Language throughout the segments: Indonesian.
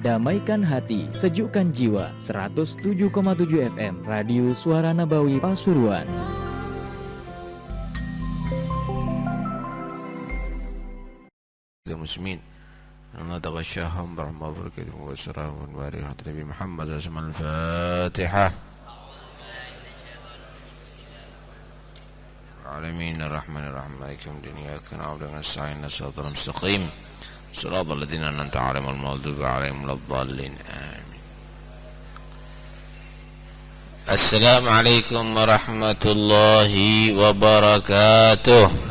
Damaikan hati, sejukkan jiwa. 107,7 FM Radio Suara Nabawi Pasuruan. Muslimin, nataqashahum warahmatullahi wabarakatuh. Wassalamu alaikum Nabi Muhammad sallallahu alaihi wasallam. Al-Fatihah. Alamin ar-Rahman ar-Rahim. Maliki yawmiddin. Iyyaka na'budu wa nasta'in. Shiratal mustaqim. Shiratal ladzina an'amta 'alaihim ghairil maghdubi 'alaihim waladdallin. Amin. Assalamualaikum warahmatullahi wabarakatuh.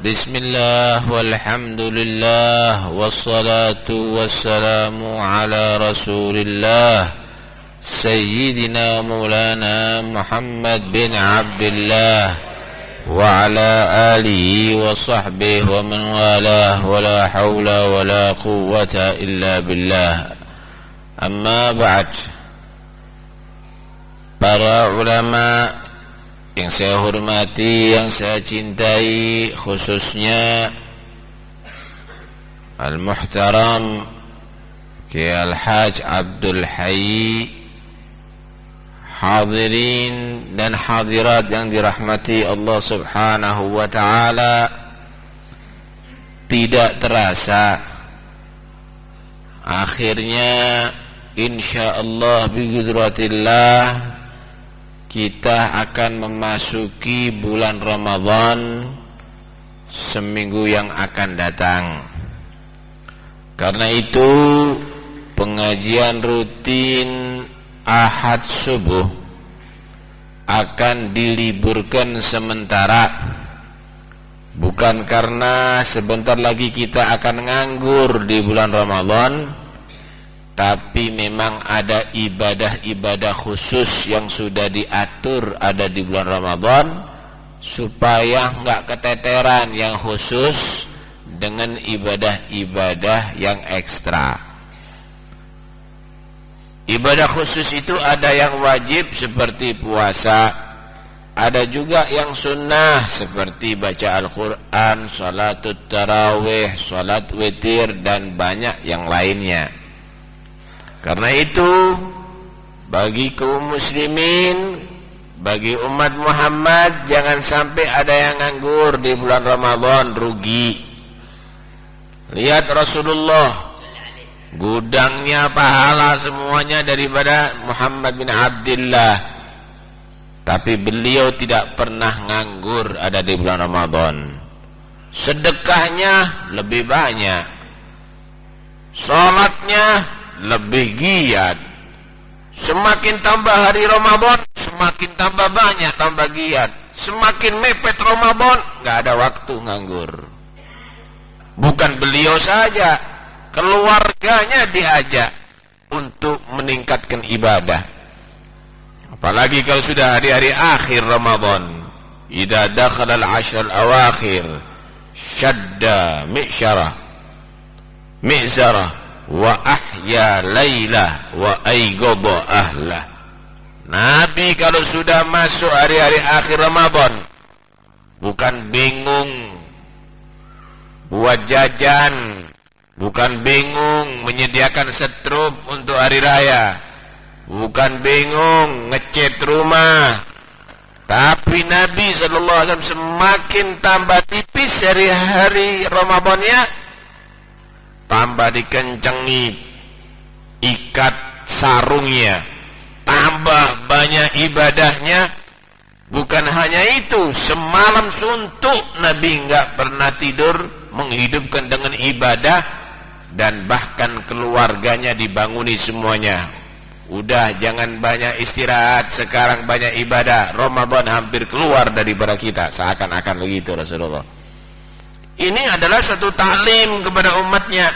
Bismillah walhamdulillah wassalatu wassalamu ala rasulillah Sayyidina Maulana Muhammad bin Abdullah wa ala alihi wa sahbihi wa man walah wa la hawla wa la quwwata illa billah. Amma ba'd. Para ulama yang saya hormati, yang saya cintai, khususnya Al-Muhtaram Kiai Al-Haj Abdul Hayy, hadirin dan hadirat yang dirahmati Allah subhanahu wa ta'ala. Tidak terasa akhirnya insyaallah biqudratillah kita akan memasuki bulan Ramadan seminggu yang akan datang. Karena itu pengajian rutin Ahad subuh akan diliburkan sementara. Bukan karena sebentar lagi kita akan nganggur di bulan Ramadan, tapi memang ada ibadah-ibadah khusus yang sudah diatur ada di bulan Ramadan supaya enggak keteteran yang khusus dengan ibadah-ibadah yang ekstra. Ibadah khusus itu ada yang wajib seperti puasa, ada juga yang sunnah seperti baca Al-Quran, salatut tarawih, salat witir, dan banyak yang lainnya. Karena itu bagi kaum muslimin, bagi umat Muhammad, jangan sampai ada yang nganggur di bulan Ramadan, rugi. Lihat Rasulullah, gudangnya pahala semuanya daripada Muhammad bin Abdullah, tapi beliau tidak pernah nganggur ada di bulan Ramadan. Sedekahnya lebih banyak, salatnya lebih giat. Semakin tambah hari Ramadan, semakin tambah banyak, tambah giat. Semakin mepet Ramadan, gak ada waktu nganggur. Bukan beliau saja, keluarganya diajak untuk meningkatkan ibadah. Apalagi kalau sudah hari-hari akhir Ramadan. Idza dakhala al-'ashr al-awakhir syadda mi'zarah wa ahya laylah wa aygada ahlah. Nabi kalau sudah masuk hari-hari akhir Ramadan, bukan bingung buat jajan, bukan bingung menyediakan setrup untuk hari raya, bukan bingung ngecat rumah, tapi Nabi SAW semakin tambah tipis hari-hari Ramadannya, tambah dikencengi ikat sarungnya, tambah banyak ibadahnya. Bukan hanya itu, semalam suntuk Nabi enggak pernah tidur, menghidupkan dengan ibadah, dan bahkan keluarganya dibanguni semuanya. Udah jangan banyak istirahat, sekarang banyak ibadah. Ramadan hampir keluar daripada kita, seakan-akan begitu Rasulullah. Ini adalah satu taklim kepada umatnya,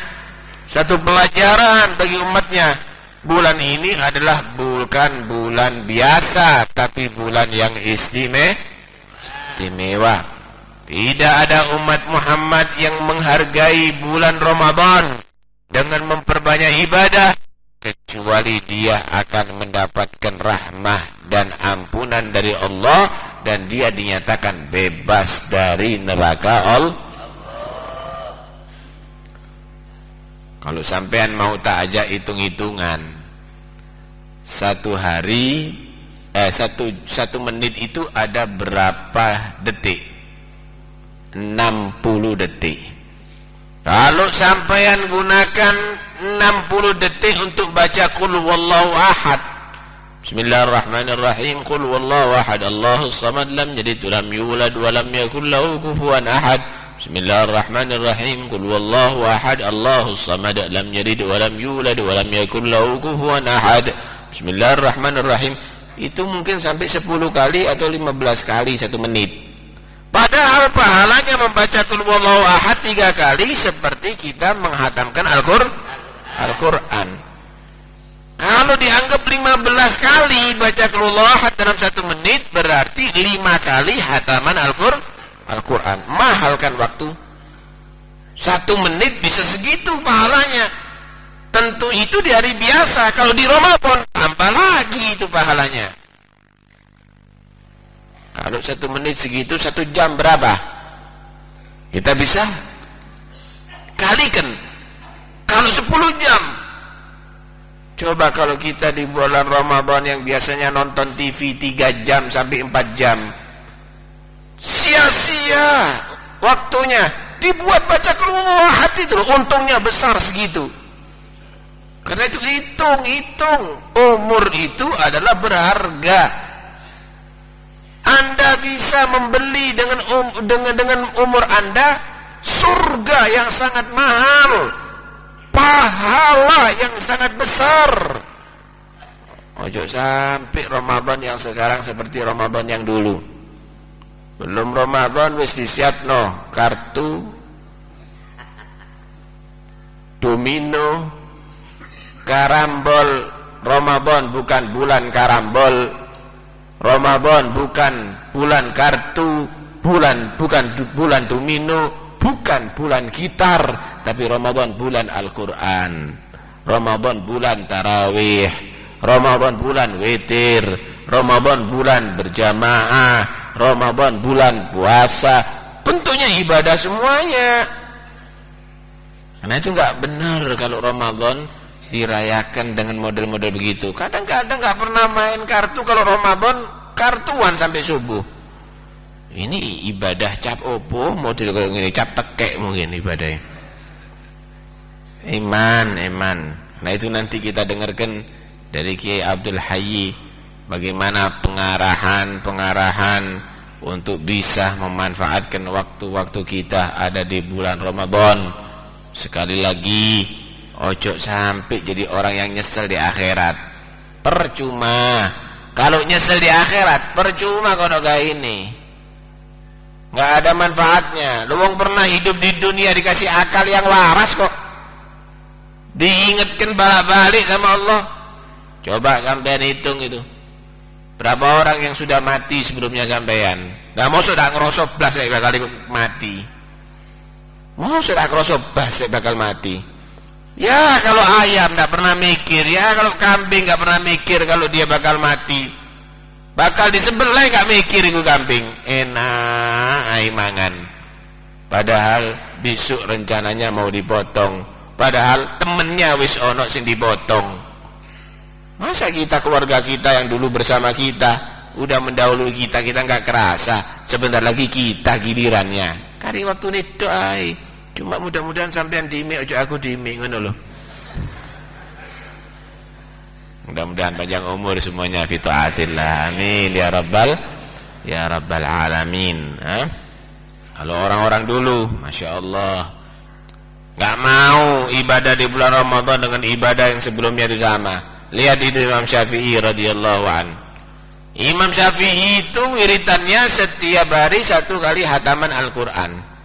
satu pelajaran bagi umatnya. Bulan ini adalah bukan bulan biasa, tapi bulan yang istimewa. Tidak ada umat Muhammad yang menghargai bulan Ramadan dengan memperbanyak ibadah kecuali dia akan mendapatkan rahmah dan ampunan dari Allah, dan dia dinyatakan bebas dari neraka Allah. Kalau sampean mau tak ajak hitung-hitungan, satu hari satu menit itu ada berapa detik? 60 detik. Kalau sampean gunakan 60 detik untuk baca qul huwallahu ahad, bismillahirrahmanirrahim, qul huwallahu ahad, Allahus samad, lam yalid wa lam yulad wa lam yakul lahu kufuwan ahad, bismillahirrahmanirrahim, qul huwallahu ahad, Allahus samad, lam yalid wa lam yulad wa lam yakul lahu kufuwan ahad, bismillahirrahmanirrahim. Itu mungkin sampai 10 kali atau 15 kali 1 menit. Padahal pahalanya membaca qul huwallahu ahad 3 kali seperti kita menghatamkan Al-Quran. Kalau dianggap 15 kali baca qul huwallahu ahad dalam 1 menit, berarti 5 kali hataman Al-Quran. Mahal kan waktu? 1 menit bisa segitu pahalanya. Tentu itu di hari biasa. Kalau di Ramadan tambah lagi itu pahalanya. Kalau 1 menit segitu, 1 jam berapa? Kita bisa kalikan. Kalau 10 jam, coba kalau kita di bulan Ramadan yang biasanya nonton TV 3 jam sampai 4 jam, sia-sia waktunya. Dibuat baca qul huwallahu ahad itu, untungnya besar segitu. Karena itu hitung umur itu adalah berharga. Anda bisa membeli dengan umur Anda surga yang sangat mahal, pahala yang sangat besar. Ojo sampai Ramadan yang sekarang seperti Ramadan yang dulu. Belum Ramadan wis disiapno kartu domino, karambol. Ramadan bukan bulan karambol, Ramadan bukan bulan kartu, bukan bulan domino, bukan bulan gitar, tapi Ramadan bulan Al-Quran, Ramadan bulan tarawih, Ramadan bulan witir, Ramadan bulan berjamaah, Ramadan bulan puasa. Bentuknya ibadah semuanya. Karena itu nggak benar kalau Ramadan dirayakan dengan model-model begitu. Kadang-kadang nggak pernah main kartu, kalau Ramadan kartuan sampai subuh. Ini ibadah cap opo model kayak gini, cap tekek mungkin ibadahnya. Iman. Nah itu nanti kita dengarkan dari Kiai Abdul Hayy bagaimana pengarahan untuk bisa memanfaatkan waktu-waktu kita ada di bulan Ramadan. Sekali lagi, ojo sampai jadi orang yang nyesel di akhirat. Percuma. Kalau nyesel di akhirat, percuma kalau kayak ini. Nggak ada manfaatnya. Lu wong pernah hidup di dunia dikasih akal yang waras kok. Diingatkan balik-balik sama Allah. Coba sampean hitung itu. Berapa orang yang sudah mati sebelumnya sampean? Nggak mau sudah ngerosok blas saya bakal mati. Mau sudah ngerosok blas saya bakal mati. Ya kalau ayam nggak pernah mikir, ya kalau kambing nggak pernah mikir kalau dia bakal mati, bakal disembelih nggak mikir itu kambing, enak ai mangan. Padahal besok rencananya mau dipotong, padahal temennya wis ono sing dipotong. Masa kita keluarga kita yang dulu bersama kita udah mendahului kita nggak kerasa, sebentar lagi kita gilirannya. Kari waktu ini doai. Cuma mudah-mudahan sampean dimi aja aku dimi ngono lho. Mudah-mudahan panjang umur semuanya fi taatillah. Amin ya rabbal alamin. Kalau orang-orang dulu, masya Allah, nggak mau ibadah di bulan Ramadan dengan ibadah yang sebelumnya itu sama. Lihat itu Imam Syafi'i radhiyallahu an. Imam Syafi'i itu wiritannya setiap hari 1 kali hataman Al-Quran.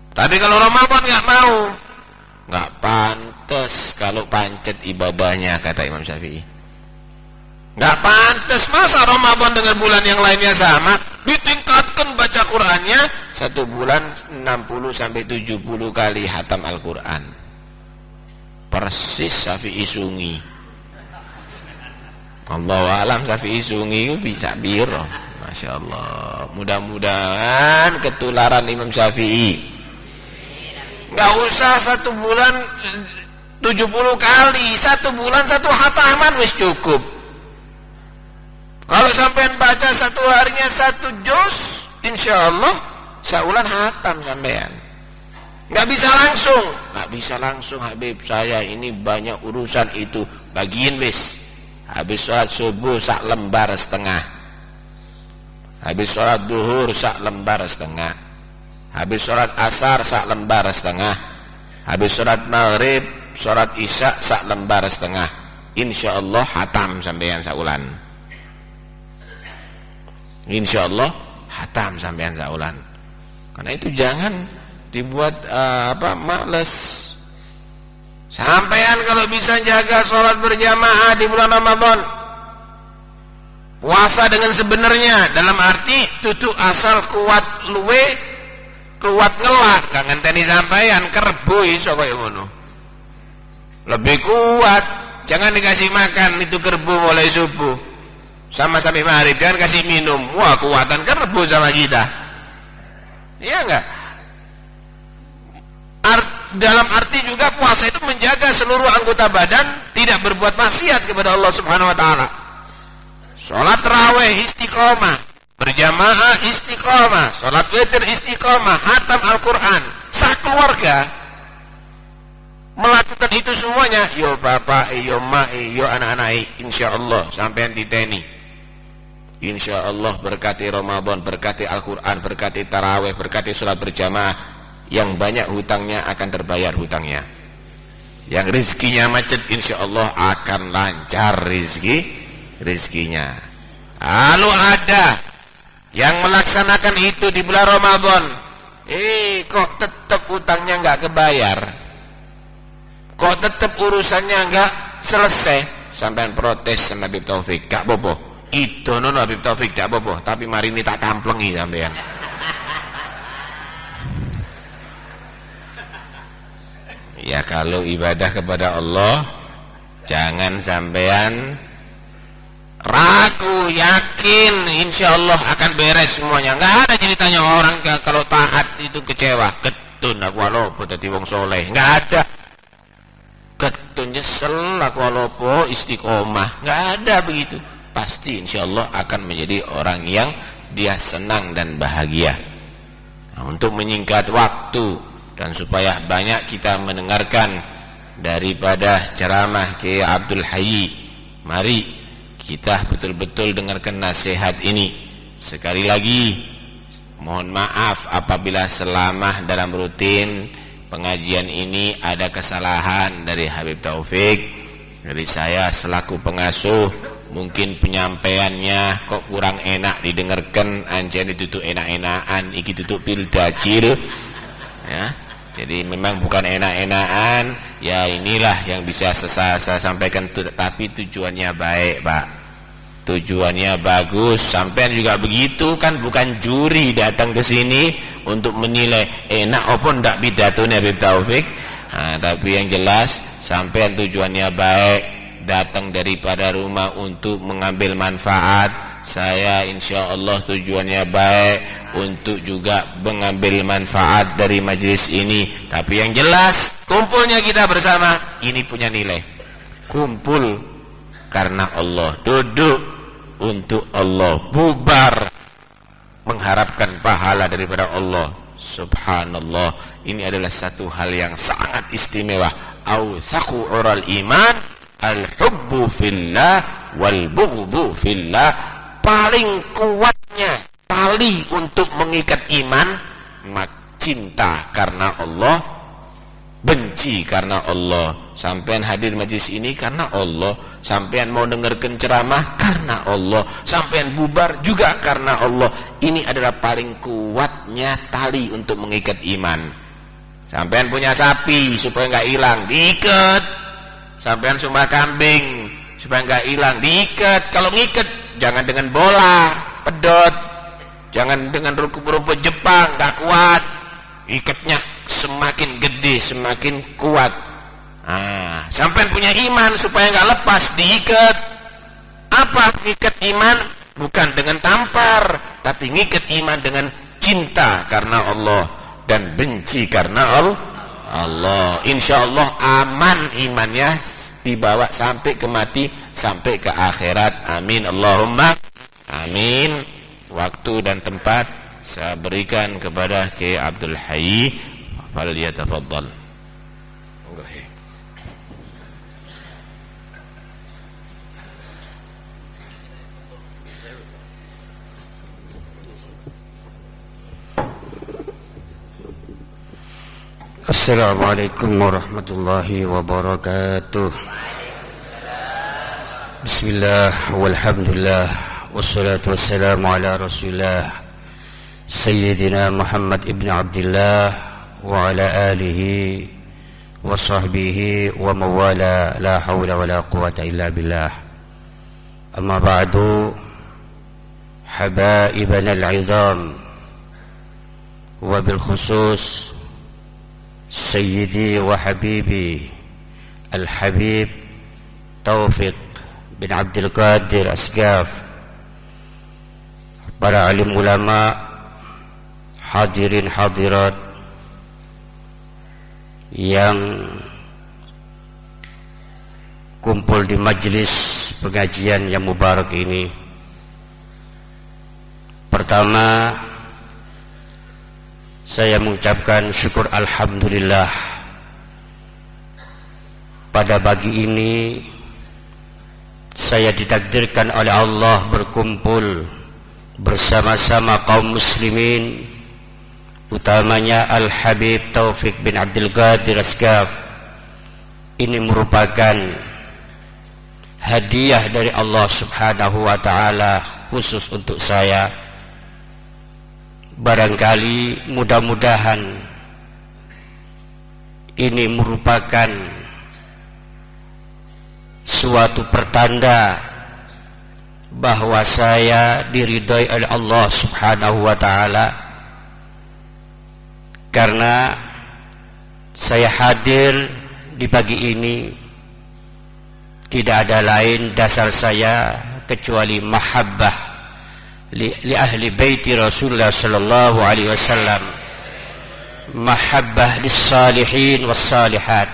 Tapi kalau Ramadan nggak mau, nggak pantas kalau pancet ibadahnya, kata Imam Syafi'i. Nggak pantas, masa Ramadan dengan bulan yang lainnya sama, ditingkatkan baca Qurannya 1 bulan 60 sampai 70 kali hatam Al-Quran. Persis Syafi'i sungi. Allahu a'lam Syafi'i sungi bisa biro. Masya Allah, mudah-mudahan ketularan Imam Syafi'i. Nggak usah 1 bulan 70 kali, 1 bulan 1 khataman wis cukup. Kalau sampean baca 1 harinya 1 juz, insya Allah saulan khatam sampean. Nggak bisa langsung Habib, saya ini banyak urusan itu. Bagiin wis. Habis sholat subuh 1 lembar setengah, habis sholat duhur 1 lembar setengah, habis sholat asar 1 lembar setengah, habis sholat maghrib sholat isya 1 lembar setengah. Insya Allah hatam sampean saulan. Insya Allah hatam sampean saulan. Karena itu jangan dibuat males. Sampean kalau bisa jaga sholat berjamaah di bulan Ramadan, puasa dengan sebenarnya, dalam arti tutu asal kuat luwe, kuat ngelak, kangen teni sampean kerbo iso kaya ngono. Lebih kuat, jangan dikasih makan itu kerbo mulai subuh sama sampai maghrib, jangan kasih minum. Wah, kuatan kerbo sama kita. Iya enggak? Dalam arti juga puasa itu menjaga seluruh anggota badan tidak berbuat maksiat kepada Allah Subhanahu wa taala. Salat tarawih istiqomah, berjamaah istiqomah, salat witir istiqomah, hatam Al-Qur'an. Sakeluarga melakukan itu semuanya, yo bapak, yo mak, yo anak-anak, insyaallah sampean diteni. Insyaallah berkati Ramadan, berkati Al-Qur'an, berkati tarawih, berkati salat berjamaah, yang banyak hutangnya akan terbayar hutangnya. Yang rizkinya macet, insya Allah akan lancar rizkinya. Lalu ada yang melaksanakan itu di bulan Ramadan, kok tetap hutangnya nggak kebayar, kok tetap urusannya nggak selesai. Sampai protes sama Habib Taufik, gak bobo itu nono Habib Taufik gak bobo, tapi mari ini tak kamplengi sampean. Ya kalau ibadah kepada Allah jangan sampean ragu, yakin insya Allah akan beres semuanya. Nggak ada ceritanya orang kalau taat itu kecewa, ketun aku alopo tadi wong soleh, nggak ada. Ketun nyesel aku alopo istiqomah, nggak ada begitu. Pasti insya Allah akan menjadi orang yang dia senang dan bahagia. Nah, untuk menyingkat waktu dan supaya banyak kita mendengarkan daripada ceramah Kiai Abdul Hayy, mari kita betul-betul dengarkan nasihat ini. Sekali lagi mohon maaf apabila selama dalam rutin pengajian ini ada kesalahan dari Habib Taufik, dari saya selaku pengasuh. Mungkin penyampaiannya kok kurang enak didengarkan, anjani tutup enak-enakan, iki tutup pil dajil ya. Jadi memang bukan enak-enakan, ya inilah yang bisa saya sampaikan, tapi tujuannya baik Pak, tujuannya bagus. Sampean juga begitu kan, bukan juri datang ke sini untuk menilai enak apa ndak pidatonya Habib Taufik. Nah, tapi yang jelas sampean tujuannya baik, datang daripada rumah untuk mengambil manfaat. Saya insya Allah tujuannya baik untuk juga mengambil manfaat dari majelis ini. Tapi yang jelas kumpulnya kita bersama ini punya nilai. Kumpul karena Allah, duduk untuk Allah, bubar mengharapkan pahala daripada Allah. Subhanallah, ini adalah satu hal yang sangat istimewa. Awsaqu ural iman al-hubbu fillah wal bughdhu fillah. Paling kuatnya tali untuk mengikat iman, cinta karena Allah, benci karena Allah. Sampean hadir majlis ini karena Allah, sampean mau dengarkan ceramah karena Allah, sampean bubar juga karena Allah. Ini adalah paling kuatnya tali untuk mengikat iman. Sampean punya sapi supaya nggak hilang, diikat. Sampean sumbah kambing supaya nggak hilang, diikat. Kalau ngikat jangan dengan bola, pedot, jangan dengan rumput Jepang, gak kuat. Ikatnya semakin gede, semakin kuat. Sampai punya iman supaya gak lepas, diikat. Apa ngikat iman? Bukan dengan tampar, tapi ngikat iman dengan cinta karena Allah dan benci karena Allah. Insya Allah aman imannya, dibawa sampai ke mati, sampai ke akhirat. Amin Allahumma amin. Waktu dan tempat saya berikan kepada Kiai Abdul Hayy, fal yatafaddal. Assalamualaikum warahmatullahi wabarakatuh. Bismillah walhamdulillah wassalatu wassalamu ala rasulillah Sayyidina Muhammad ibn Abdullah wa ala alihi wa sahbihi wa mawala, la hawla wa la quwata illa billah. Amma ba'du, habaibana al-'idham wa bil khusus Sayyidi wa Habibi Al-Habib Taufiq bin Abdul Qadir Asgaf, para alim ulama, hadirin hadirat yang kumpul di majlis pengajian yang mubarak ini. Pertama, saya mengucapkan syukur alhamdulillah pada pagi ini saya ditakdirkan oleh Allah berkumpul bersama-sama kaum muslimin, utamanya Al-Habib Taufiq bin Abdul Qadir Asgaf. Ini merupakan hadiah dari Allah Subhanahu wa ta'ala khusus untuk saya. Barangkali mudah-mudahan ini merupakan suatu pertanda bahwa saya diridhai oleh Allah Subhanahu wa ta'ala, karena saya hadir di pagi ini tidak ada lain dasar saya kecuali mahabbah li ahli baiti Rasulullah sallallahu alaihi wasallam, mahabbah lis salihin was salihat.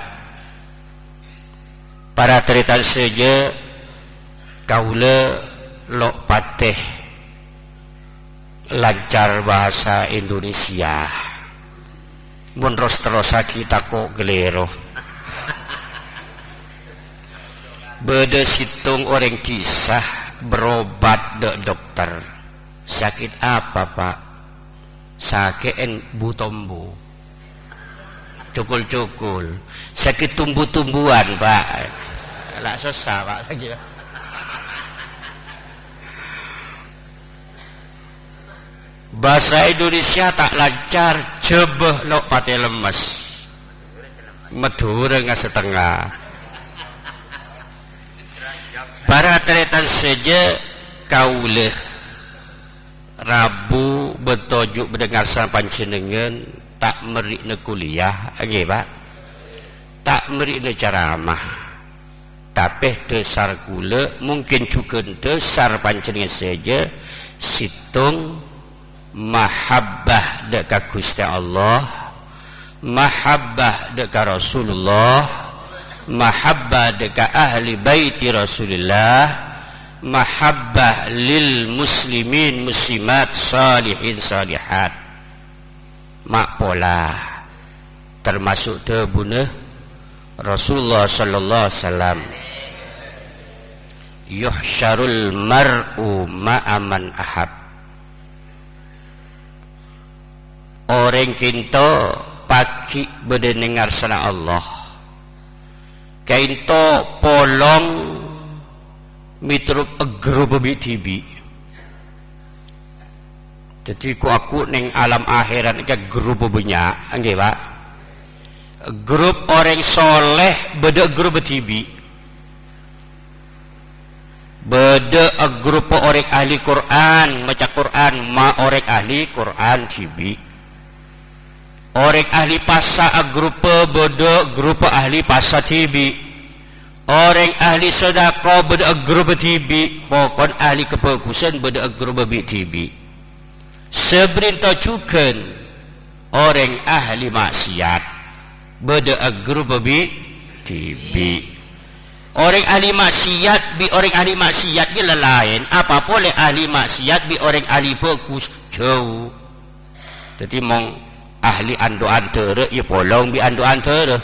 Para teritan saja kaula lok patih lancar bahasa Indonesia, mun terus kita kok gelero beda situng orang kisah berobat dek dokter. Sakit apa pak? Sakit butombu, cukul-cukul. Sakit tumbuh-tumbuhan pak. Lah susah pak lagi. Bahasa Indonesia tak lancar, jebeh lo pate lemes, medure nggak setengah. Para teretan saja kauleh Rabu bertojuk mendengar sama panjenengan tak merikna kuliah, nggih Pak. Tak merikna ceramah. Tapi dasar kula mungkin juga dasar panjenengan saja situng mahabbah dekat Gusti Allah, mahabbah dekat Rasulullah, mahabbah dekat ahli baiti Rasulullah, mahabbah lil muslimin muslimat salihin salihat. Mak pola termasuk tebuna Rasulullah sallallahu alaihi wasallam, yuhsyarul mar'u ma'aman ahab. Orang kinto pagi berdengar sana Allah, kinto polong mitrup grup tibi. Jadi aku neng alam akhirat ke grup banyak, nggih Pak. Grup orang soleh beda grup tibi. Beda grup orang ahli Quran, maca Quran, ma orang ahli Quran tibi. Orang ahli pasa grup beda grup ahli pasa tibi. Orang ahli sedekah beragrab tibi, pokon ahli kebagusan beragrab tibi. Seberintah juga orang ahli maksiat beragrab tibi. Orang ahli maksiat bi orang ahli maksiat dia lain. Apa boleh ahli maksiat bi orang ahli bagus jauh. Jadi mong ahli ando antara ya polong bi ando antara.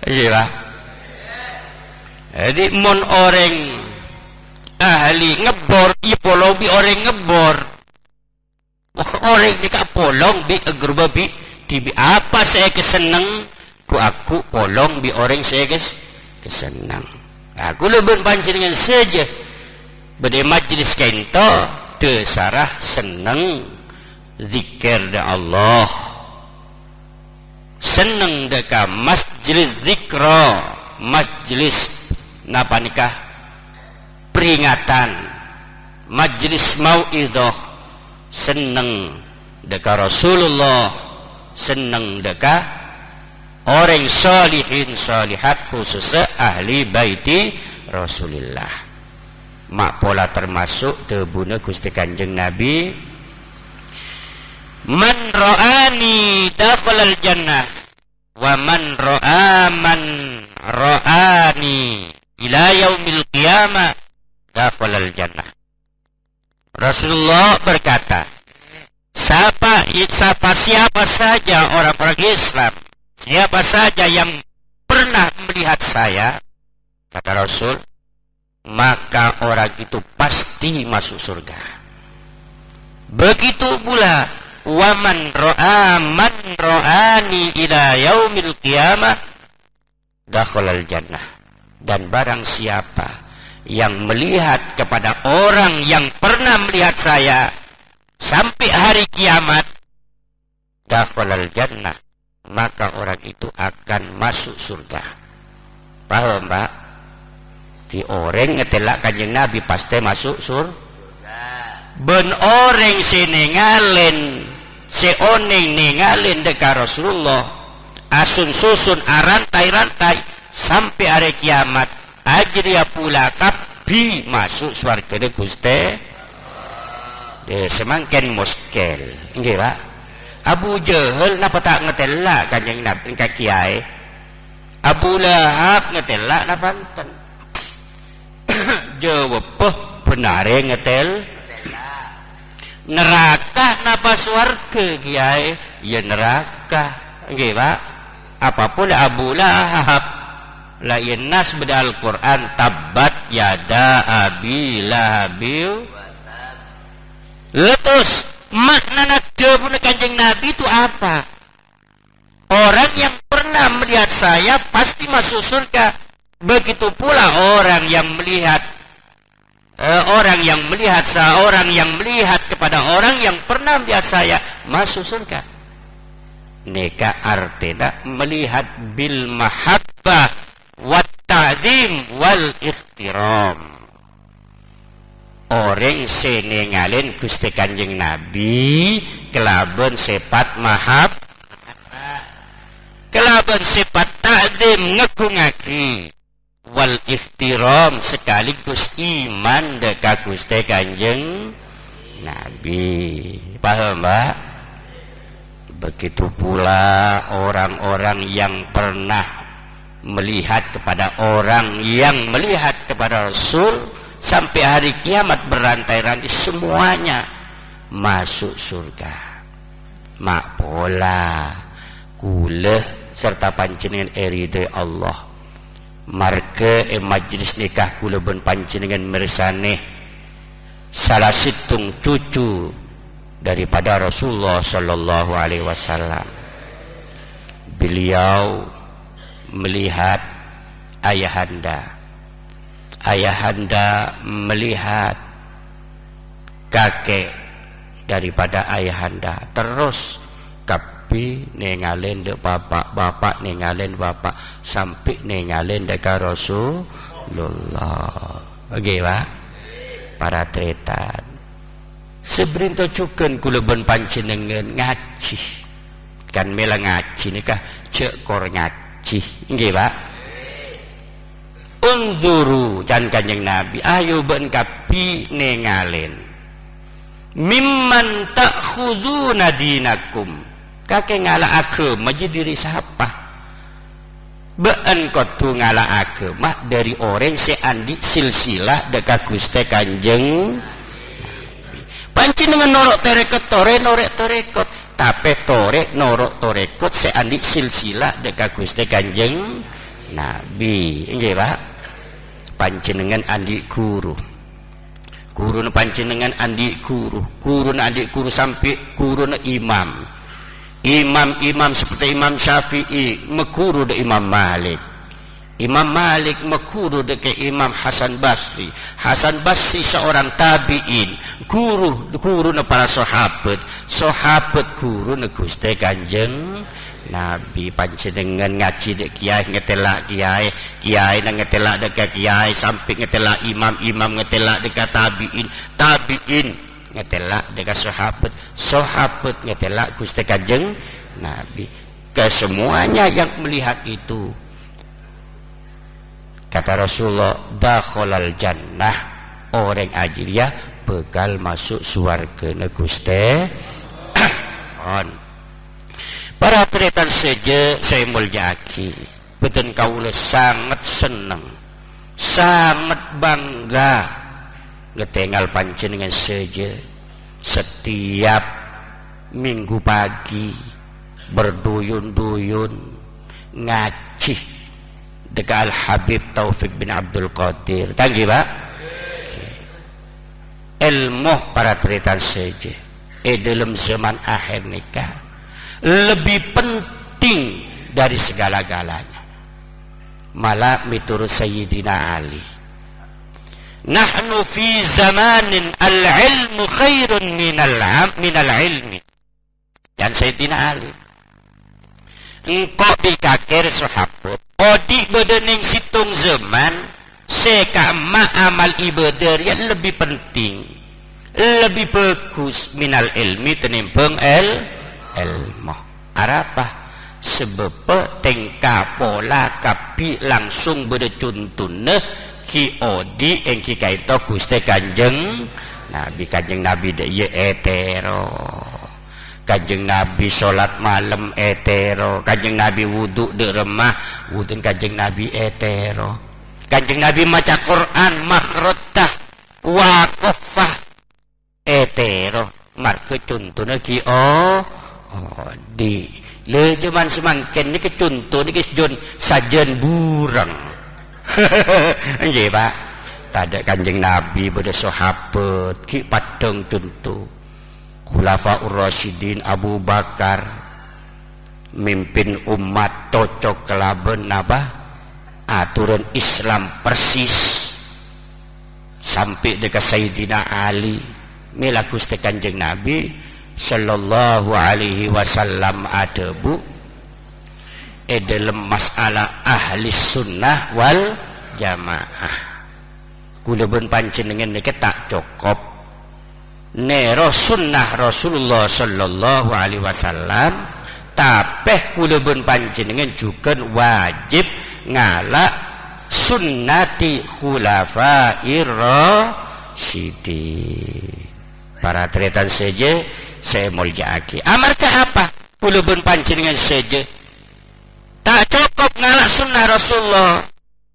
Iya. Jadi mon orang ahli ngebor ya polong bi orang ngebor. Orang dika polong bi agraba bi tibi apa saya keseneng ku aku polong bi orang saya kesenang. Aku lebih panjenengan saja bade majlis kento terserah seneng zikir da Allah, seneng deka majlis zikra, majlis napa nikah peringatan, majlis mauidhah, seneng deka Rasulullah, seneng deka orang salihin salihat khususnya ahli baiti Rasulullah. Mak pola termasuk tebuna Gusti Kanjeng Nabi, man ra'ani dakhalal jannah wa man ra'ani ila yaumil qiyamah dakhalal jannah. Rasulullah berkata, siapa saja orang-orang Islam, siapa saja yang pernah melihat saya, kata Rasul, maka orang itu pasti masuk surga. Begitu pula waman ra'ani ila yaumil qiyamah dakhalal jannah. Dan barang siapa yang melihat kepada orang yang pernah melihat saya sampai hari kiamat dakhalal jannah, maka orang itu akan masuk surga. Paham, Pak? Di orang ngetelak Kanjeng Nabi pasti masuk surga. Ben orang senengalen seoneng nengalin deka Rasulullah asun susun arantai-rantai sampai hari kiamat ajriya pula kapi masuk surga de Gusti. Semangken muskel nggih Pak. Abu Jahal napa tak ngetelak Kanjeng Nabi ka kiai. Abu Lahab ngetelak napa enten. Jawab benare ngetel neraka napa swarga kiai? Ya neraka nggih Pak. Apapun Abu Lahab la innas bidal Quran tabbat yada abi lahabil. Letus makna dawuh Kanjeng Nabi itu apa? Orang yang pernah melihat saya pasti masuk surga. Begitu pula orang yang melihat seorang yang melihat kepada orang yang pernah melihat saya masuk surga. Neka artinya melihat bil mahabbah wat ta'zim wal ihtiram. Orang senengalin Gusti Kanjeng Nabi kelaban sifat mahabbah, kelaban sifat ta'zim ngegungake wal ihtiram sekaligus iman dekat Gusti Kanjeng Nabi. Paham, Mbak? Begitu pula orang-orang yang pernah melihat kepada orang yang melihat kepada Rasul sampai hari kiamat berantai-rantai semuanya masuk surga. Mak pola kuleh serta panjenengan eride Allah marke majlis nikah kula ben panjenengan mirsane salah situng cucu daripada Rasulullah sallallahu alaihi wasallam. Beliau melihat ayahanda melihat kakek daripada ayahanda, terus kapi nengalin dek bapak nengalin bapak sampai nengalin dekat Rasulullah. Oke Pak, para tretan seberinto cuken kula ben panjenengan ngaji kan mela ngaji nikah cek kor ngaji nggih Pak. Unzuru can Kanjeng Nabi ayo ben kapi nengalen mimman ta'khuduna dinakum kake ngala agama jadi diri siapa beun kotu ngala agama dari orang seandi silsilah dekat Gusti Kanjeng pancen dengan norok terekot tore norek torekot tapi torek norok torekot seandi silsilah dekat Gusti Kanjeng Nabi nggih Pak. Panjenengan andi guru panjenengan andi guru sampai guru imam seperti Imam Syafi'i meguru de Imam Malik meguru de ke Imam Hasan Basri seorang tabi'in guru na para sahabat guru na Gusti Kanjeng Nabi. Panjenengan ngaji dek kiai ngetelak kiai na ngetelak dek kiai sampai ngetelak imam ngetelak dek tabiin ngetelak dek sahabat ngetelak Gusti Kanjeng Nabi. Kesemuanya yang melihat itu kata Rasulullah dakhalal jannah orang ajriya bakal masuk surga Gusti on. Para tretan saja saya mulyaki beten kaula sangat senang sangat bangga ngetengal panjenengan saja setiap minggu pagi berduyun-duyun ngaji dekat Al Habib Taufik bin Abdul Qadir tanggi Pak ilmu para tretan saja dalam zaman akhir nikah lebih penting dari segala-galanya. Malah miturut Sayyidina Ali nahnu fi zamanin al-ilmu khairun minal ilmi dan Sayyidina Ali engkau dikakir sahabat odi bedening situng zaman sekama amal ibadah yang lebih penting lebih bagus minal ilmi tenimbang ilmu arapa sebab tingkah pola kapi langsung bercuntune ki odi engki kaito Gusti Kanjeng Nabi de ye etero Kanjeng Nabi salat malam etero Kanjeng Nabi wudu de remah wudu Kanjeng Nabi etero Kanjeng Nabi maca Quran makhrotah waqafah etero marke cuntune ki di le zaman semangken niki contoh niki jon sajen bureng nggih Pak tada Kanjeng Nabi beda sahabat ki padang contoh Khulafaur Rasyidin Abu Bakar mimpin umat cocok kelaben napa aturan Islam persis sampai dekat Sayyidina Ali mila Gusti Kanjeng Nabi sallallahu alaihi wasallam ada bu dalam masalah ahli sunnah wal jamaah kula ben panjenengan niki tak cukup nero sunnah Rasulullah sallallahu alaihi wasallam tapi kula ben panjenengan juga wajib ngalak sunnati khulafair rasyidin. Para tretan saja saya mulyaki amarkah apa kula ben panjenengan saja tak cukup ngalak sunnah Rasulullah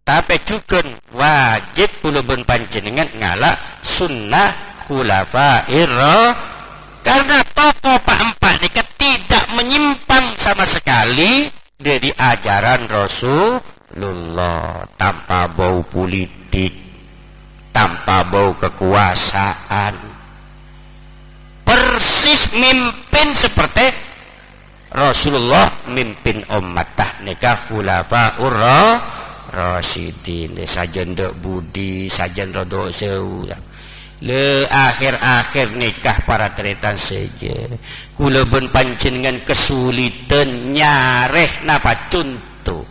tapi juga wajib kula ben panjenengan ngalak sunnah khulafair karena tokoh Pak ini tidak menyimpang sama sekali dari ajaran Rasulullah tanpa bau politik tanpa bau kekuasaan persis mimpin seperti Rasulullah mimpin umat nikah khulafaur rasyidin sajen dek budi sajen rodo sewu le akhir-akhir nikah para tretan saja kula ben panjenengan kesulitan nyareh napa contoh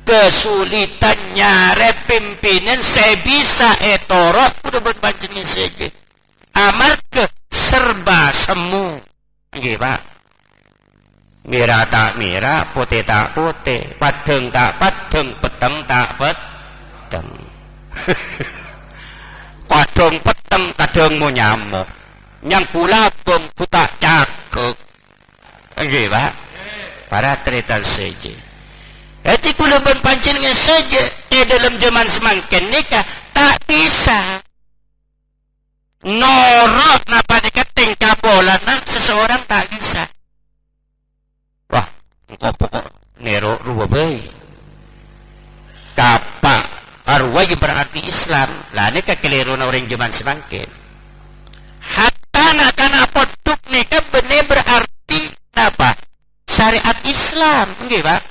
kesulitan nyareh pimpinan saya bisa etorot kula ben panjenengan saja amarga serba semu nggih Pak Merah tak merah, putih tak putih, padeng tak padeng, peteng tak peteng. Kadang peteng, kadang mau nyamuk. Yang kulabung ku tak cakep. Nggih, Pak. Para tretan saja. Jadi kula ben panjenengan saja dalam zaman semangken nikah tak bisa norok napa diketing kabolana seseorang tak bisa. Wah, engkau pokok nero ruwa bae. Kapak arwah berarti Islam. Lah nikah keliru na orang zaman semangken. Hatta nak poduk nikah bener berarti apa? Syariat Islam, nggih, Pak.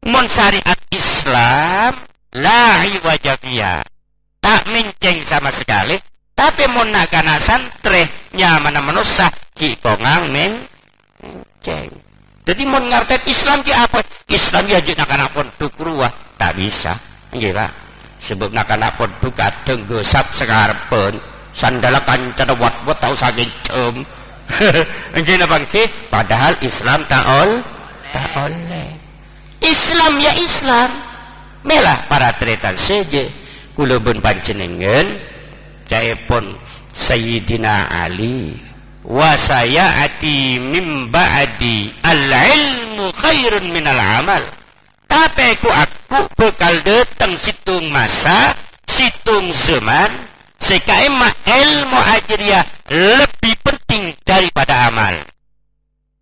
Mun syariat Islam la iwaja fiha. Tak menceng sama sekali, tapi mun nak kana santre nyaman manusia ki kongang menceng. Jadi mun ngartet Islam ki apa? Islam ya jeung kana poduk ruah tak bisa. Nggih, Pak. Sebab nak kana poduk kadang gesap sekarepen, sandala kancan wat-wat tau saking cem. Nggih napa nggih? Padahal Islam tak oleh. Islam ya Islam. Melah para tretan saja kula ben panjenengan caepun Sayyidina Ali wa sayati min ba'di al-ilmu khairun minal amal. Tapi aku bekal datang situng masa, situng zaman sekaimah ilmu ajriyah lebih penting daripada amal.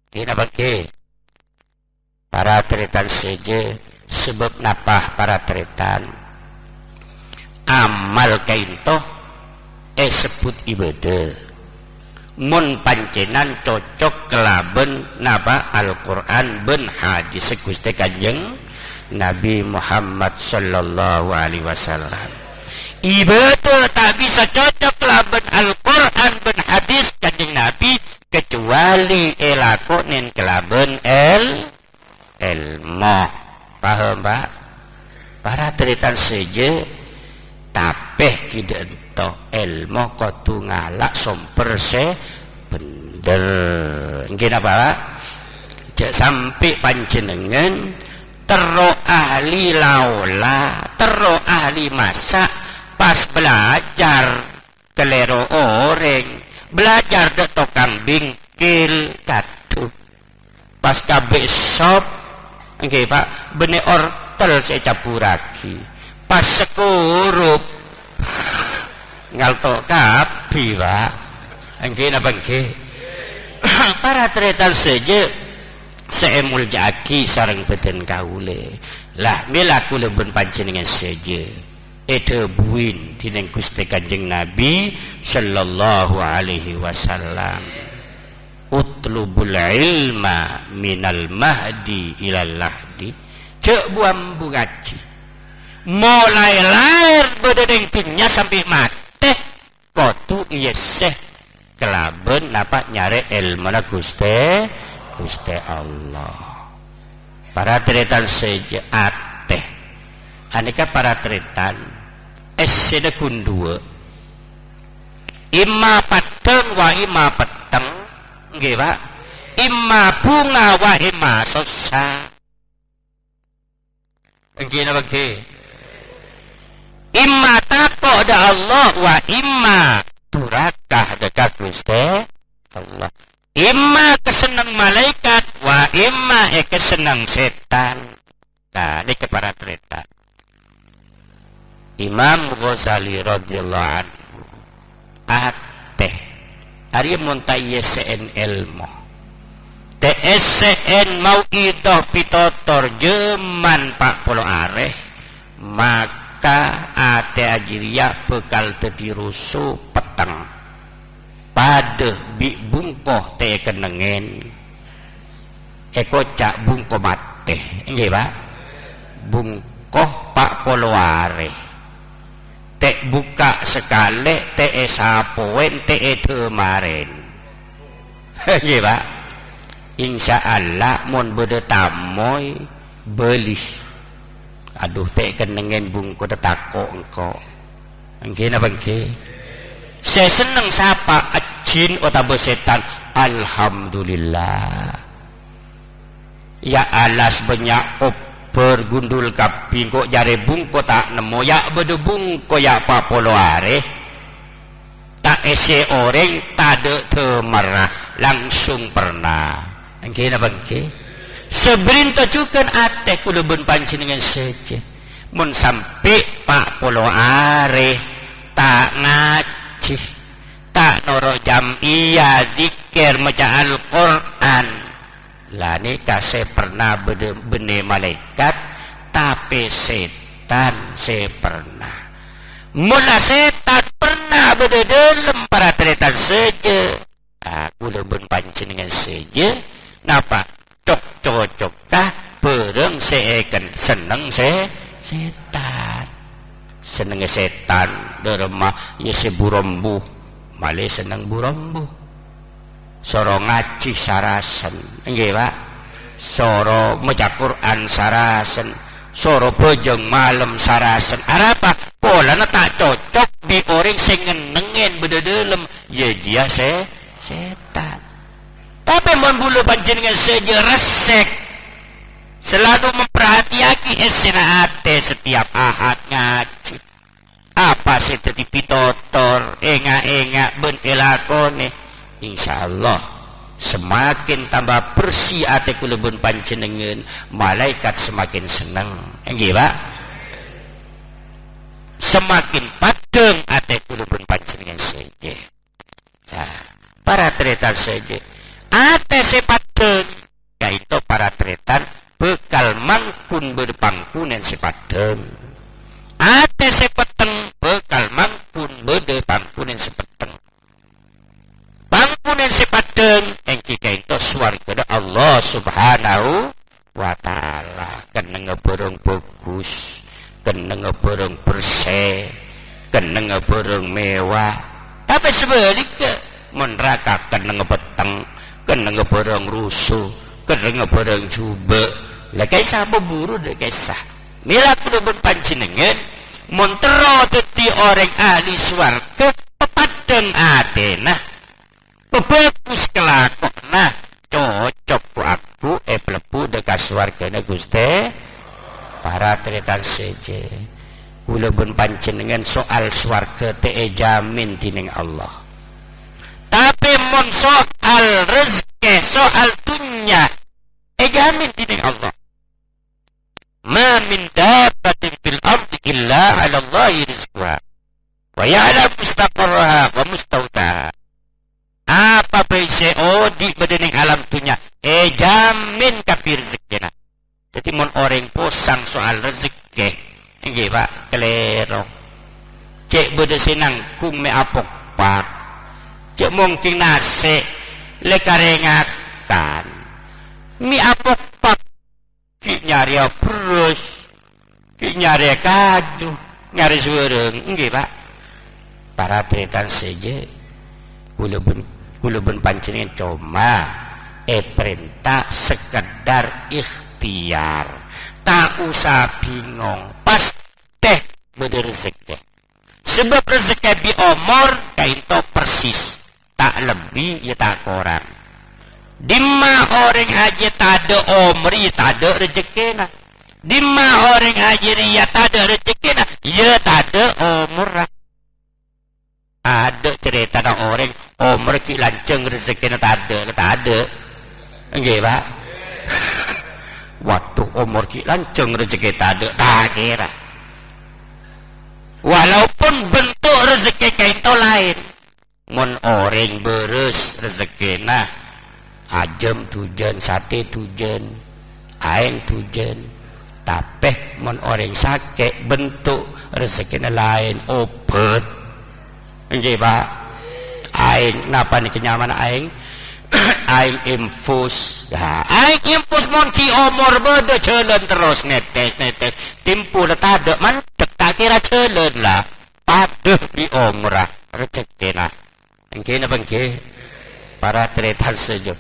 Kenapa ke? Para tretan saja sebab napa para tretan amal kainto sebut ibadah. Mun pancenan cocok kelaben napa Al-Quran ben hadis Gusti Kanjeng Nabi Muhammad sallallahu alaihi wasallam. Ibadah tak bisa cocok kelaben Al-Quran ben hadis Kanjeng Nabi kecuali elakonen kelaben ilmu. Paham, Pak? Para tretan saja tapeh kidento ilmu kudu ngalak somper bener. Nggih napa, Pak? Jak sampai panjenengan tero ahli laula, tero ahli masak pas belajar kelero orang, belajar de tokang bingkil katuh. Pas kabeh sop nggih, Pak, bene ortel saya capuraki. Pas sekurup ngaltok kapi, Pak. Nggih napa nggih? Para tretan saja seemul jaki sareng beten kaule. Lah mila kula ben panjenengan saja buin tineng Gusti Kanjeng Nabi sallallahu alaihi wasallam. Utlubul ilma minal mahdi ilal lahdi. Cek buam bungaci mulai lahir bededeng dunia sampai mati kotu iya seh kelaben napa nyare ilmu na Gusti Allah. Para tretan saja ateh aneka para tretan esede kundua imma pateng wa imma peteng. Nggih, Pak. Imma bunga wa imma sosa. Nggih napa nggih? Imma taqwa da Allah wa imma durakah dekat Gusti Allah. Imma kesenang malaikat wa imma kesenang setan. Nah, ini para tretan. Imam Ghazali radhiyallahu anhu ateh ari montai YSN ilmu TSN mau idoh pitotor jeman 40 areh maka ate ajiriya bekal tedi rusuh peteng pada bi bungkoh te kenengen cak bungkoh mate nggih, Pak. Bungkoh 40 areh tek buka sekali te sapoen te kemarin. Nggih, Pak. Insya Allah mun bede tamoy beli. Aduh te kenengen bungku tetako engko. Nggih napa nggih? Saya seneng sapa jin utawa setan. Alhamdulillah. ya alas banyak bergundul kaping kok jare bungko tak nemu ya bede bungko ya papolo are tak ese orang tade temerna langsung pernah engke na bangke seberinta cukan ate kudu ben panjenengan saja mun sampai pak polo are tak ngaji tak noro jam'iyah zikir maca Al-Quran lah nikah saya pernah bene malaikat tapi setan saya pernah mula setan pernah bede dalam para tretan saja aku leben panjenengan saja napa cocok kah bareng seekan seneng setan seneng setan derma ya seburombu malih seneng burombu soro ngaji sarasen nggih Pak soro maca Quran sarasen soro bojong malam sarasen arapa polana tak cocok di orang sing ngenengen beda dalam ya dia setan tapi mun bulu panjenengan saja resek selalu memperhatiaki esena ate setiap ahad ngaji apa sih tadi pitotor enga-enga ben elakone insyaallah semakin tambah bersih ate kula pun panjenengan malaikat semakin senang nggih Pak semakin padeng ate kula pun panjenengan saja nah, para tretan saja ate sepadeng yaitu para tretan bekal mangkun berpangkunen sepadeng ate sepeteng bekal mangkun berpangkunen sepeteng pangkunen sepadeng engki kaito swarga Allah Subhanahu wa taala kena ngeborong bagus kena ngeborong bersih kena ngeborong mewah tapi sebaliknya meneraka kena ngebeteng kena ngeborong rusuh kena ngeborong juba lah kaisa buru deh kaisa mila kudu ben panjenengan montero teti orang ahli swarga pepadeng atena bagus kelakon nah cocok ku aku plebu dekat swargane Gusti para tretan seje kula ben panjenengan soal swarga teh jamin dening Allah tapi mun soal rezeki soal dunya jamin dening Allah ma min dabbatin fil ardi illa 'ala Allahi rizquha wa ya'lamu mustaqarraha wa mustawdaha apa baise di badening alam dunia jamin kapir rezekina jadi mon orang posang soal rezeki nggih Pak kelero cek bede senang kung me apok pak cek mungkin nase le karengakan mi apok pak ki nyari beras ki nyari kaju nyari suwereng nggih Pak para tretan saja kula ben panjenengan cuma perintah sekedar ikhtiar tak usah bingung pas teh bede rezeki sebab rezeki bi umur kaito persis tak lebih ya tak kurang dimma orang aja tade umur ya tade rezekina dimma orang aja ya tade rezekina ya tade umur ada cerita orang umur ki lanceng rezeki tak ada nggih Pak waktu umur ki lanceng rezeki tak kira walaupun bentuk rezeki kaito lain mun orang beres rezekina ajem tujen sate tujen aing tujen tapi mun orang sakit bentuk rezekina lain obat nggih Pak aing napa nih kenyaman aing aing infus aing infus mon ki umur bede jalan terus netes timpu tade mantep tak kira jalan lah padeh di umur rezekina engke napa engke para tretan saja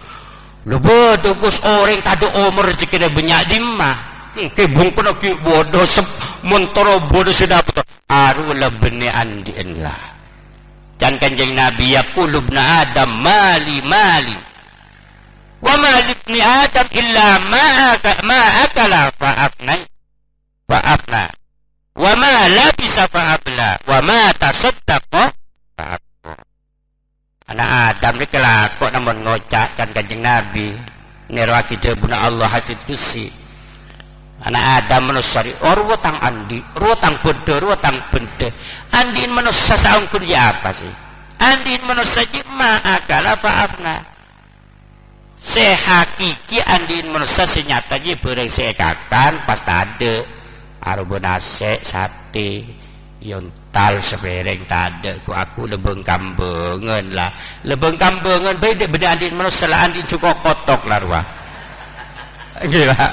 lu bede Gus orang tade umur rezekina banyak dimah engke bungkuna ki bodoh montoro bodoh sudah aru lebene andien lah dan kanjeng Nabi ya kulubna Adam mali wa mali ibni Adam illa ma akala fa'afna wa ma labisa fa'abla wa ma tasaddaqa fa'abla. Anak Adam ni kelakok namun ngocak kan Kanjeng Nabi nirwaki debuna Allah hasil kusi. Anak Adam manusia ruwetang andi ruwetang bende andin manusia saungkun ya apa sih andin manusia ma akala fa'afna sehakiki andin manusia senyata je bereng sekakan pas tade aruba nase sate yontal sebereng tade ku aku lebeng kambengen lah lebeng kambengen beda beda andin manusia lah andin cukup kotok lah ruah gila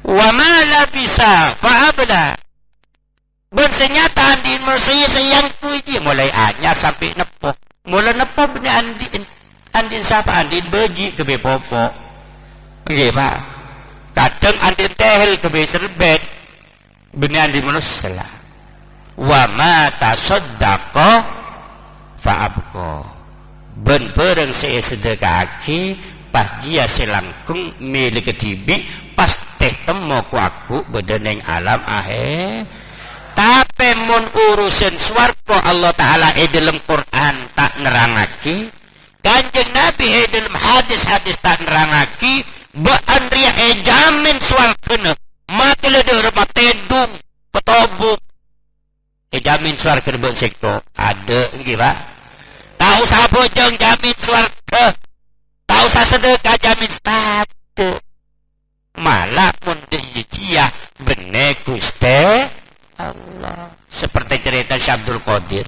wa ma labisa fa'abla bersenyata andin manusia sayang ku dia mulai anyar sampai nepok mulai nepok benda andin siapa andin beji ke bepopo nggih Pak kadang andin tehel ke beserbet benda andin manusia lah wa ma tasaddaqa fa'abqa ben pereng saya sedekaki pas dia selangkung milik ketibi pas teh temu ku aku bedeneng alam akhir tapi mun urusan swarga Allah Ta'ala dalam Quran tak nerangaki Kanjeng Nabi dalam hadis-hadis tak nerangaki baan ria jamin swargana mati leder matedung petobuk jamin swargana ben sekto ada nggih Pak tak usah bojong jamin swarga tak usah sedekah jamin state malah mun dia bener Gusti Allah seperti cerita Syekh Abdul Qadir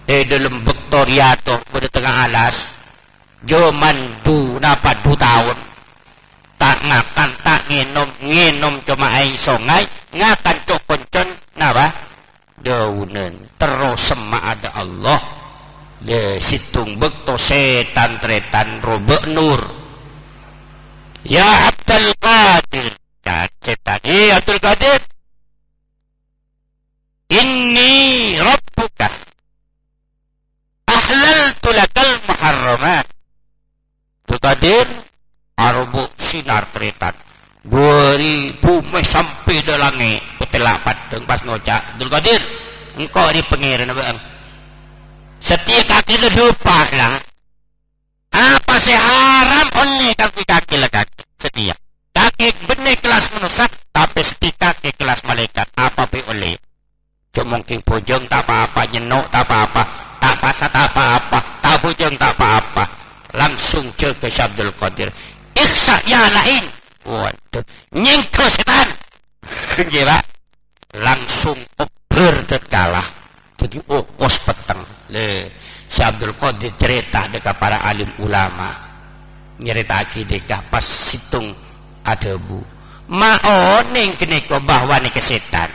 dalam Bektoriato pada tengah alas Joman du napa 2 tahun tak ngakan tak nginum cuma air sungai ngakan cokoncon napa daunan terus sama ada Allah le situng bekto setan tretan robek nur ya Abdul Qadir setan Abdul Qadir inni rabbuka ahlaltu lakal muharramat Qadir arubu sinar tretan 2000 sampai de langit petelapat teng pas ngocak Abdul Qadir engkau di pengiran abang setia kaki le lupa lah apa sih haram only kaki le kaki setia kaki benih kelas manusia tapi setia kaki kelas malaikat apa pe oleh cuma mungkin pojong tak apa-apa nyenok tak apa-apa tak pasat apa-apa tak pojong tak apa-apa langsung ke Abdul Qadir iksa ya lain waduh nyengko setan gila langsung bertekalah jadi okos peteng le Abdul Qadir cerita dekat para alim ulama nyerita dekah pas situng ada bu maoning keneko bahwa ni kesetan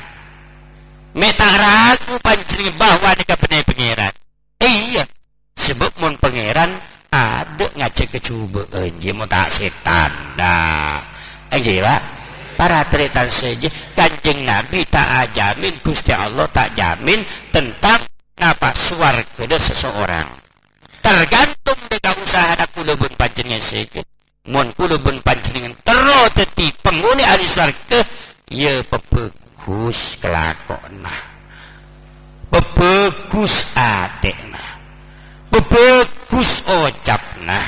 metang ragu pancing bahwa ni kebenar pengeran iya sebab mun pengeran ada ngacek kecuba enje mau tak setan dah enje Pak para tretan saja Kanjeng Nabi tak ajamin Gusti Allah tak jamin tentang napa swarga seseorang tergantung dengan usaha nak kula bun panjenengan saja mun kula bun panjenengan terus teti penghuni ahli swarga ya pepegus kelakona pepegus atekna bebagus ucapna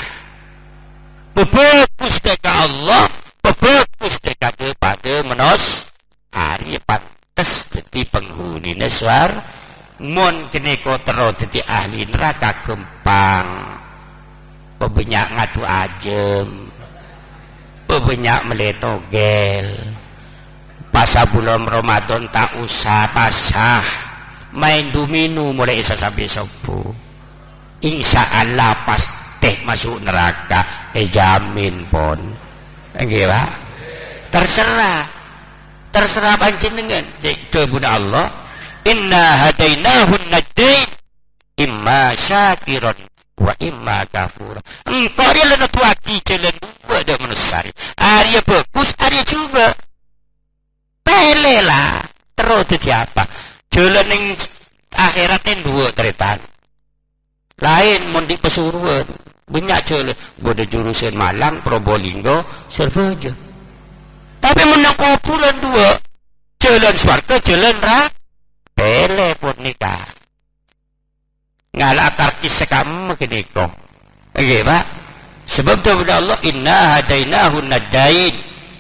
bebagus deka Allah bebagus deka kepada menos hari pantes jadi penghuni neswar mon keneko terus jadi ahli neraka gempang bebenyak ngatu ajem bebenyak meletogel pasah bulan Ramadan tak usah pasah main domino mulai isa sampai subuh insya Allah pas teh masuk neraka jamin pon nggih Pak terserah panjenengan kepada Allah inna hadainahu najdain imma syakiran wa imma kafura engkau dia lena tuaki jalan dua ada manusia Arya bagus Arya coba pelela terus itu apa jalan yang akhirat yang dua teritan lain mundi pesuruan Banyak jalan, bodoh jurusan Malang, Probolinggo, serba aja. Tapi menang kuburan dua, jalan swarga, jalan neraka. Pele pun nikah. Ngalah tarkis kamu keniko. Oke pak. Sebab tu Allah inna hadainahu nadain.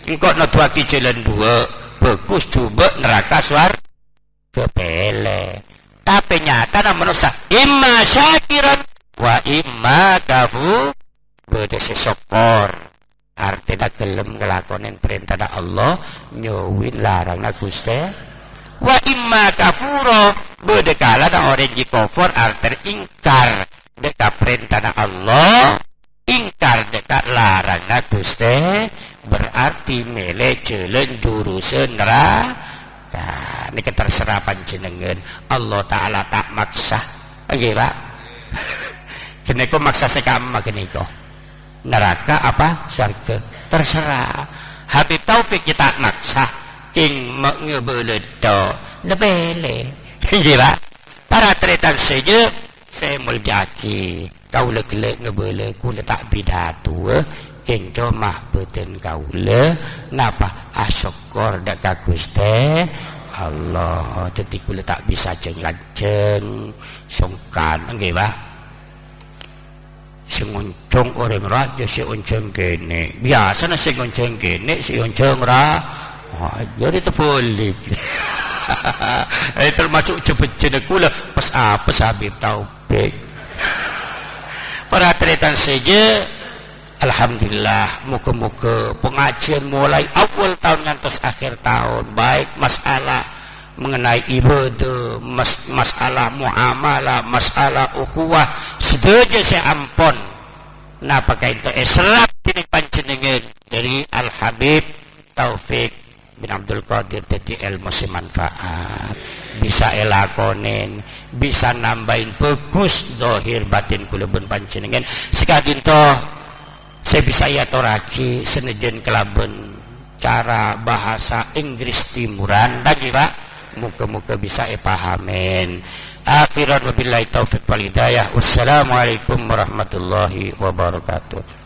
Engkau nak tuaki jalan dua, bagus coba neraka swarga pele. Tapi nyata nak manusia imma syakiran wa imma kafu beda sesokor. Artinya gelem ngelakonin perintah Allah, nyuwin larang na Gusti. Wa imma kafuro beda kala na orang jikofor artinya ingkar deka perintah Allah, ingkar deka larang na Gusti, berarti mele jalan jurusan neraka. Ini terserah panjenengan. Allah Ta'ala tak maksa. Oke pak. Kenapa maksa sekam keniko? Neraka apa? Surga. Terserah. Habib Taufik kita maksa. King mengebeledo. Lebele. Oke pak. Para tretan saja. Saya muljaki. Kau lek-lek ngebele. Ku letak bidatu. King comah beten kau le. Napa? Asyokor dekat Gusti Allah. Tetik ku letak bisa jeng-jeng. Songkan. Oke pak. Si ngoncong orang raja si oncong kene biasa na si ngoncong kene si oncong jadi terpolik. Termasuk cepet-cepet kula pas apa Habib Taufik. Para tretan saja. Alhamdulillah, muka-muka pengajian mulai awal tahun ngantos akhir tahun baik masalah mengenai ibadah, masalah muamalah, masalah ukhuwah, sedaja saya ampun. Nah pakai itu serap ini panjenengan dari Al Habib Taufik bin Abdul Qadir jadi ilmu semanfaat, bisa elakonin, bisa nambahin bagus dohir batin kulubun panjenengan. Sekadin toh saya bisa yatoraki senajan kelaben cara bahasa Inggris timuran lagi pak. Muka-muka bisa pahamin. Akhiran wabillahi taufiq wal hidayah. Wassalamualaikum warahmatullahi wabarakatuh.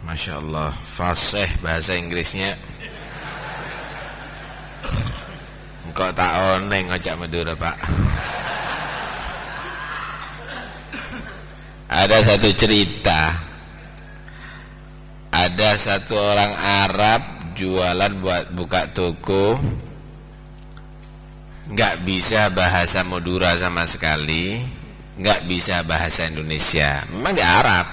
Masya Allah, fasih bahasa Inggrisnya. Engkau tak oneng ngajak Madura pak. Ada satu cerita, ada satu orang Arab jualan buat buka toko, nggak bisa bahasa Madura sama sekali, nggak bisa bahasa Indonesia. Memang di Arab.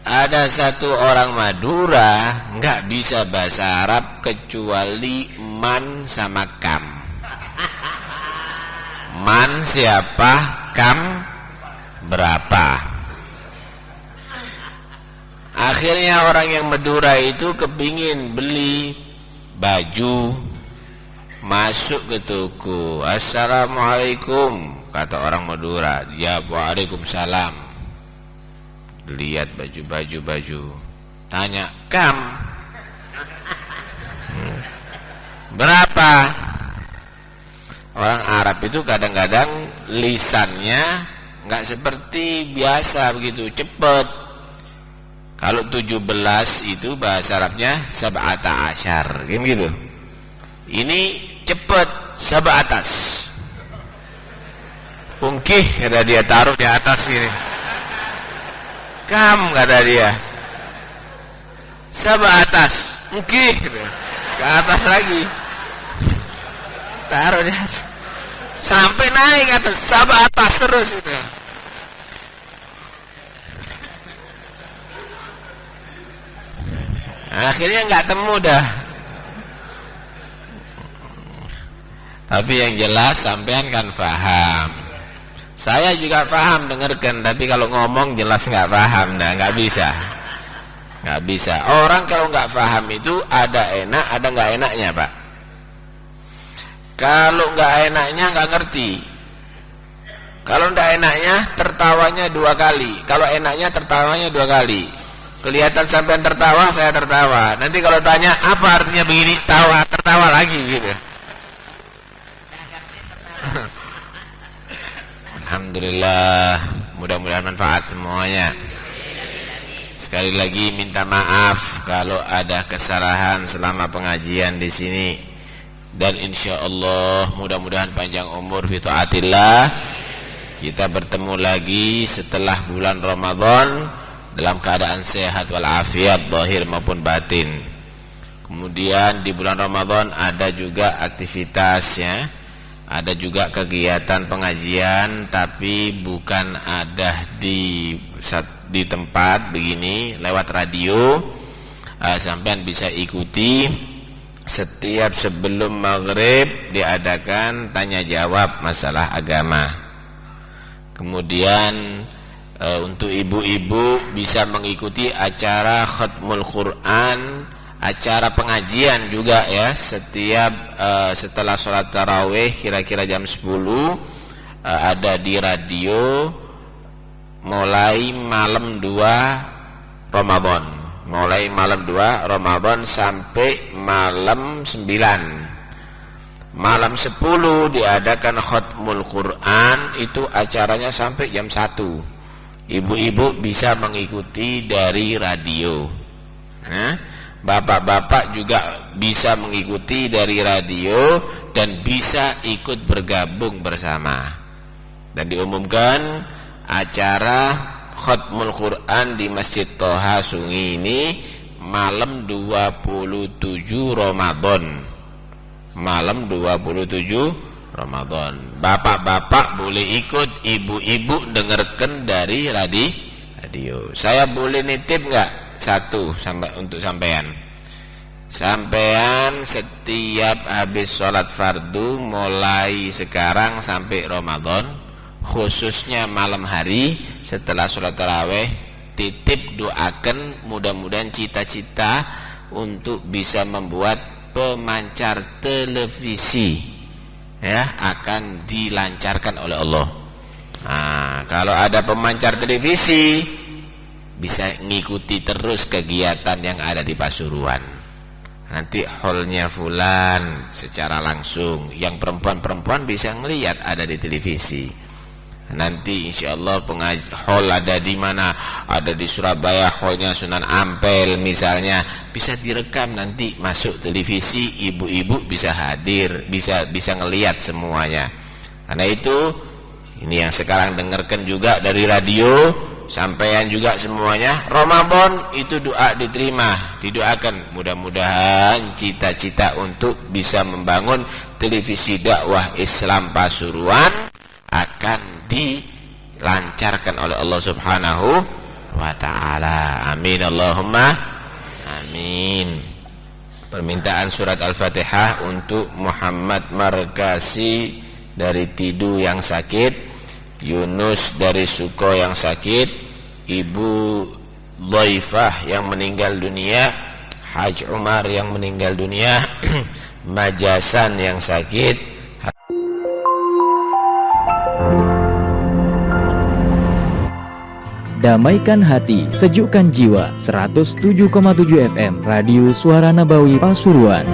Ada satu orang Madura nggak bisa bahasa Arab kecuali man sama kam. Man siapa, kam berapa. Akhirnya orang yang Madura itu kepingin beli baju, masuk ke toko. Assalamualaikum, kata orang Madura. Ya, waalaikumsalam. Lihat baju, tanya kam berapa. Orang Arab itu kadang-kadang lisannya nggak seperti biasa begitu cepet. Kalau 17 itu bahasa Arabnya sab'ata asyar, kan gitu. Ini cepet, sab'atas. Ungkih kata dia, taruh di atas ini. Kam kata dia. Sab'atas, ungkih ke atas lagi. Taruh di atas. Sampai naik atas, sab'atas terus itu. Akhirnya nggak temu dah. Tapi yang jelas sampean kan paham. Saya juga paham dengarkan, tapi kalau ngomong jelas nggak paham, dah nggak bisa. Nggak bisa. Orang kalau nggak paham itu ada enak, ada nggak enaknya, Pak. Kalau nggak enaknya nggak ngerti. Kalau nggak enaknya tertawanya 2 kali. Kalau enaknya tertawanya 2 kali. Kelihatan sampean tertawa, saya tertawa. Nanti kalau tanya apa artinya begini, tertawa lagi gitu. Alhamdulillah, mudah-mudahan manfaat semuanya. Sekali lagi minta maaf kalau ada kesalahan selama pengajian di sini. Dan insya Allah mudah-mudahan panjang umur fi taatillah. Kita bertemu lagi setelah bulan Ramadan dalam keadaan sehat walafiat zahir maupun batin. Kemudian di bulan Ramadan ada juga aktivitasnya, ada juga kegiatan pengajian, tapi bukan ada di tempat begini, lewat radio. Sampean bisa ikuti setiap sebelum maghrib diadakan tanya jawab masalah agama. Kemudian untuk ibu-ibu bisa mengikuti acara khatmul Quran, acara pengajian juga ya, setiap setelah sholat tarawih kira-kira jam 10 ada di radio mulai malam 2 Ramadan. Mulai malam 2 Ramadan sampai malam 9. Malam 10 diadakan khatmul Quran, itu acaranya sampai jam 1. Ibu-ibu bisa mengikuti dari radio. Bapak-bapak juga bisa mengikuti dari radio dan bisa ikut bergabung bersama. Dan diumumkan acara khatmul Quran di Masjid Toha Sungi ini malam 27 Ramadan. Malam 27 Ramadan. Bapak-bapak boleh ikut, ibu-ibu dengarkan dari radio. Saya boleh nitip enggak satu untuk sampean? Sampean setiap habis sholat fardu mulai sekarang sampai Ramadan, khususnya malam hari setelah sholat tarawih, titip doakan mudah-mudahan cita-cita untuk bisa membuat pemancar televisi ya akan dilancarkan oleh Allah. Kalau ada pemancar televisi bisa ngikuti terus kegiatan yang ada di Pasuruan. Nanti hallnya fulan secara langsung, yang perempuan-perempuan bisa ngelihat ada di televisi. Nanti insyaallah hall ada di mana? Ada di Surabaya, hallnya Sunan Ampel misalnya, bisa direkam nanti masuk televisi, ibu-ibu bisa hadir, bisa ngelihat semuanya. Karena itu ini yang sekarang dengarkan juga dari radio, sampean juga semuanya, Ramadan itu doa diterima, didoakan mudah-mudahan cita-cita untuk bisa membangun televisi dakwah Islam Pasuruan akan dilancarkan oleh Allah Subhanahu wa ta'ala. Amin Allahumma amin. Permintaan surat Al-Fatihah untuk Muhammad Markasi dari Tidu yang sakit, Yunus dari Suko yang sakit, Ibu Dhaifah yang meninggal dunia, Haj Umar yang meninggal dunia, Majasan yang sakit. Damaikan hati, sejukkan jiwa. 107,7 FM Radio Suara Nabawi Pasuruan.